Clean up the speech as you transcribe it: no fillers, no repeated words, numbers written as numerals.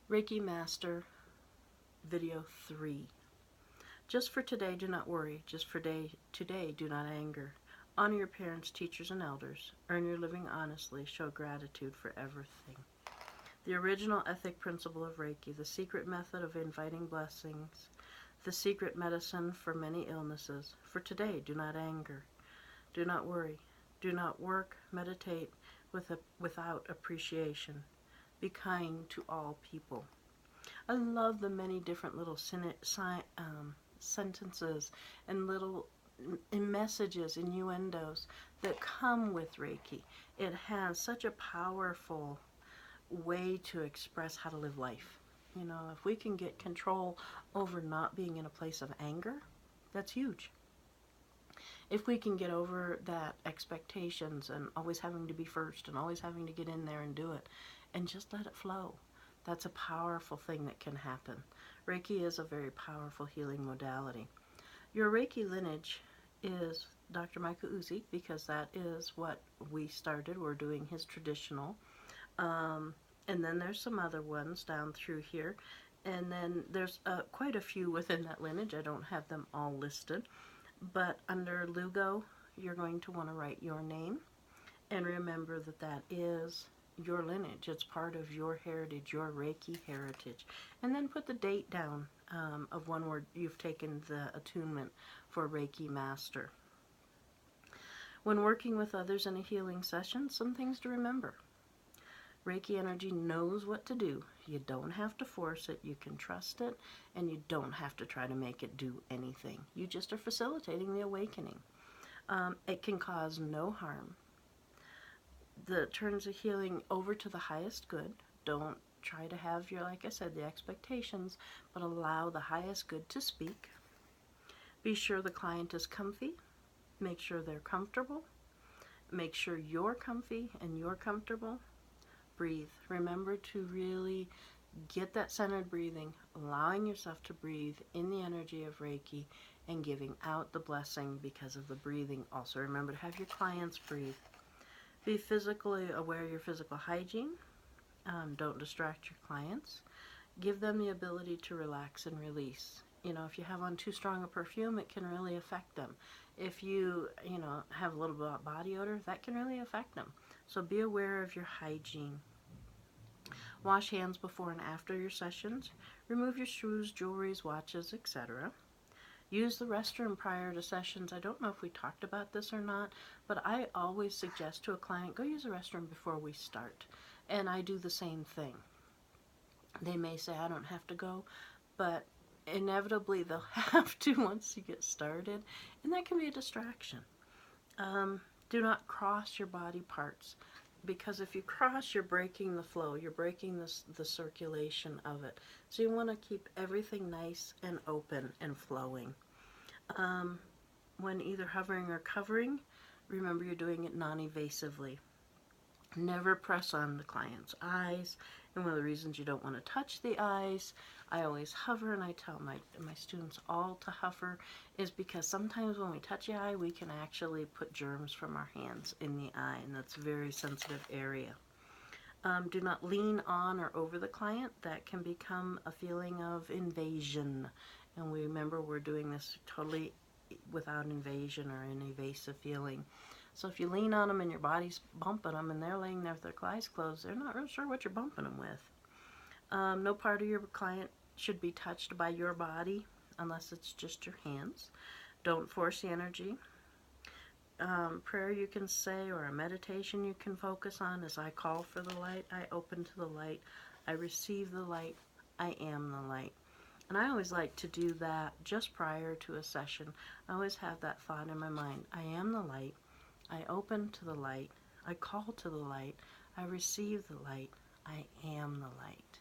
Reiki Master Video 3. Just for today, do not worry. Just for today, do not anger. Honor your parents, teachers, and elders. Earn your living honestly. Show gratitude for everything. The original ethic principle of Reiki, the secret method of inviting blessings, the secret medicine for many illnesses. For today, do not anger. Do not worry. Do not work, meditate without appreciation. Be kind to all people. I love the many different little sentences and little messages, innuendos that come with Reiki. It has such a powerful way to express how to live life. You know, if we can get control over not being in a place of anger, that's huge. If we can get over that expectations and always having to be first and always having to get in there and do it and just let it flow, that's a powerful thing that can happen. Reiki is a very powerful healing modality. Your Reiki lineage is Dr. Michael Uzi, because that is what we started. We're doing his traditional. And then there's some other ones down through here. And then there's quite a few within that lineage. I don't have them all listed. But under Lugo, you're going to want to write your name. And remember that that is your lineage. It's part of your heritage, your Reiki heritage. And then put the date down of when you've taken the attunement for Reiki Master. When working with others in a healing session, some things to remember. Reiki energy knows what to do. You don't have to force it. You can trust it, and you don't have to try to make it do anything. You just are facilitating the awakening. It can cause no harm. The turns of healing over to the highest good. Don't try to have your, like I said, the expectations, but allow the highest good to speak. Be sure the client is comfy. Make sure they're comfortable. Make sure you're comfy and you're comfortable. Breathe. Remember to really get that centered breathing, allowing yourself to breathe in the energy of Reiki and giving out the blessing because of the breathing. Also remember to have your clients breathe. Be physically aware of your physical hygiene. Don't distract your clients. Give them the ability to relax and release. You know, if you have on too strong a perfume, it can really affect them. If you have a little bit of body odor, that can really affect them. So be aware of your hygiene. Wash hands before and after your sessions. Remove your shoes, jewelries, watches, etc. Use the restroom prior to sessions. I don't know if we talked about this or not, but I always suggest to a client, go use the restroom before we start. And I do the same thing. They may say, I don't have to go, but inevitably they'll have to once you get started, and that can be a distraction. Do not cross your body parts, because if you cross, you're breaking the flow, you're breaking the circulation of it. So you want to keep everything nice and open and flowing. When either hovering or covering, remember you're doing it non-evasively. Never press on the client's eyes, and one of the reasons you don't want to touch the eyes, I always hover, and I tell my students all to hover, is because sometimes when we touch the eye, we can actually put germs from our hands in the eye, and that's a very sensitive area. Do not lean on or over the client. That can become a feeling of invasion, and we remember we're doing this totally without invasion or an evasive feeling. So if you lean on them and your body's bumping them and they're laying there with their eyes closed, they're not real sure what you're bumping them with. No part of your client should be touched by your body unless it's just your hands. Don't force the energy. Prayer you can say, or a meditation you can focus on is, I call for the light, I open to the light, I receive the light, I am the light. And I always like to do that just prior to a session. I always have that thought in my mind. I am the light. I open to the light. I call to the light. I receive the light. I am the light.